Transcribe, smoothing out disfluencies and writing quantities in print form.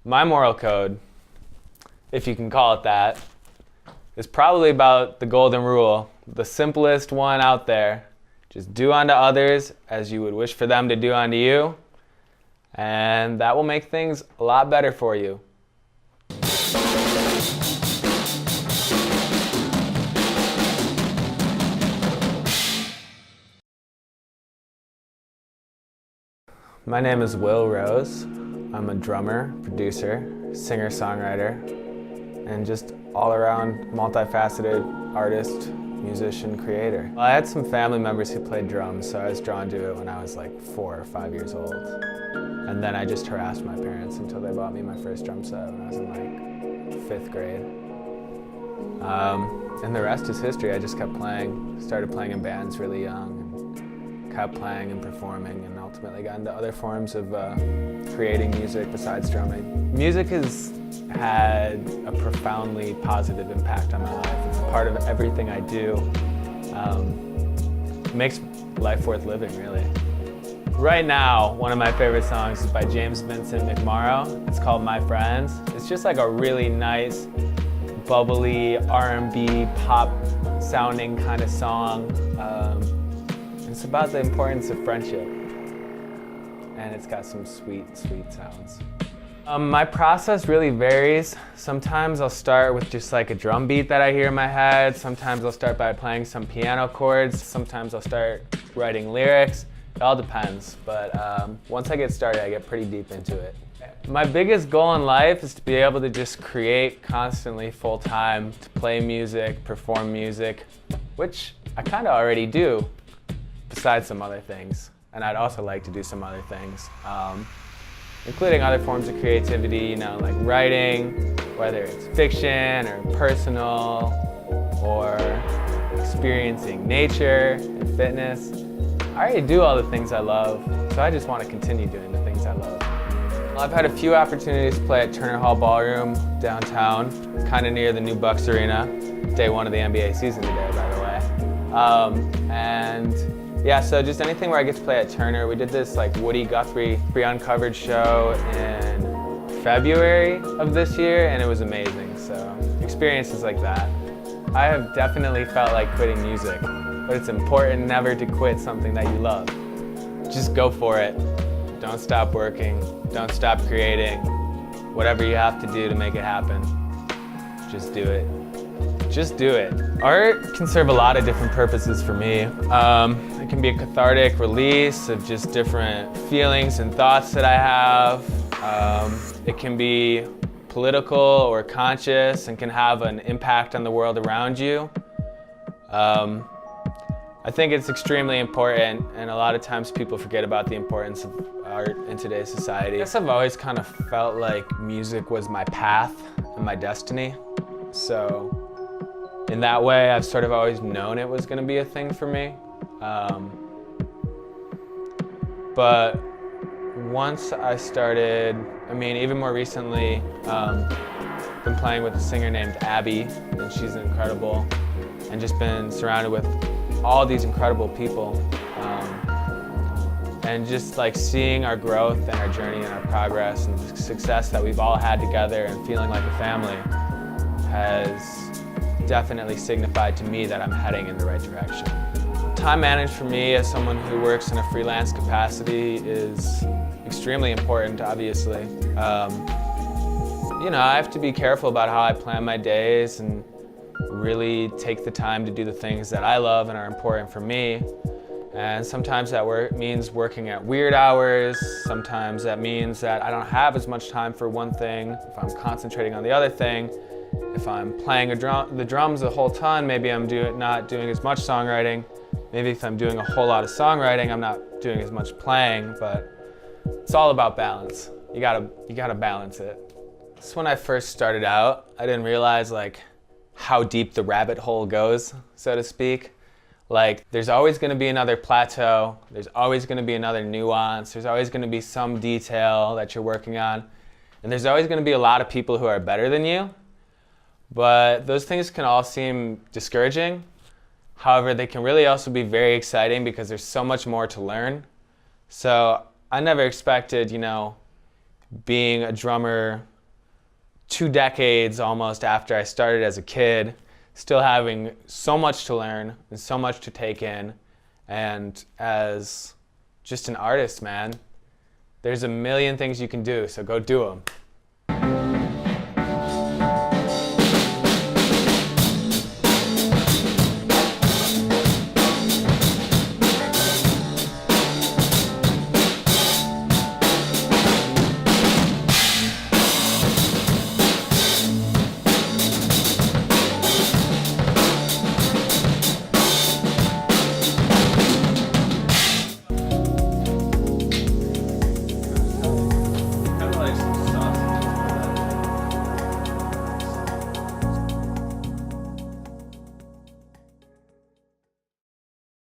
My moral code, if you can call it that, is probably about the golden rule, the simplest one out there. Just do unto others as you would wish for them to do unto you, and that will make things a lot better for you. My name is Will Rose. I'm a drummer, producer, singer-songwriter, and just all-around multifaceted artist, musician, creator. I had some family members who played drums, so I was drawn to it when I was like 4 or 5 years old. And then I just harassed my parents until they bought me my first drum set when I was in like 5th grade. And the rest is history. I just kept playing, started playing in bands really young, and kept playing and performing, and ultimately got into other forms of creating music besides drumming. Music has had a profoundly positive impact on my life. It's part of everything I do. It makes life worth living, really. Right now, one of my favorite songs is by James Vincent McMorrow. It's called My Friends. It's just like a really nice, bubbly R&B pop sounding kind of song. It's about the importance of friendship, and it's got some sweet, sweet sounds. My process really varies. Sometimes I'll start with just like a drum beat that I hear in my head. Sometimes I'll start by playing some piano chords. Sometimes I'll start writing lyrics. It all depends, but once I get started, I get pretty deep into it. My biggest goal in life is to be able to just create constantly full-time, to play music, perform music, which I kind of already do, besides some other things. And I'd also like to do some other things, including other forms of creativity, you know, like writing, whether it's fiction or personal, or experiencing nature and fitness. I already do all the things I love, so I just want to continue doing the things I love. Well, I've had a few opportunities to play at Turner Hall Ballroom downtown, kind of near the new Bucks Arena. Day 1 of the NBA season today, by the way. And yeah, so just anything where I get to play at Turner. We did this like Woody Guthrie Free Uncovered show in February of this year, and it was amazing. So experiences like that. I have definitely felt like quitting music, but it's important never to quit something that you love. Just go for it. Don't stop working. Don't stop creating. Whatever you have to do to make it happen, just do it. Just do it. Art can serve a lot of different purposes for me. It can be a cathartic release of just different feelings and thoughts that I have. It can be political or conscious and can have an impact on the world around you. I think it's extremely important, and a lot of times people forget about the importance of art in today's society. I guess I've always kind of felt like music was my path and my destiny. So in that way, I've sort of always known it was going to be a thing for me. But once I started, even more recently, been playing with a singer named Abby, and she's incredible, and just been surrounded with all these incredible people. And just like seeing our growth and our journey and our progress and the success that we've all had together and feeling like a family has definitely signified to me that I'm heading in the right direction. Time management for me as someone who works in a freelance capacity is extremely important, obviously. You know, I have to be careful about how I plan my days and really take the time to do the things that I love and are important for me. And sometimes that means working at weird hours. Sometimes that means that I don't have as much time for one thing if I'm concentrating on the other thing. If I'm playing the drums a whole ton, maybe I'm not doing as much songwriting. Maybe if I'm doing a whole lot of songwriting, I'm not doing as much playing, but it's all about balance. You gotta balance it. So when I first started out, I didn't realize like how deep the rabbit hole goes, so to speak. Like, there's always gonna be another plateau, there's always gonna be another nuance, there's always gonna be some detail that you're working on, and there's always gonna be a lot of people who are better than you. But those things can all seem discouraging. However, they can really also be very exciting because there's so much more to learn. So I never expected, being a drummer 2 decades almost after I started as a kid, still having so much to learn and so much to take in. And as just an artist, man, there's a million things you can do, so go do them.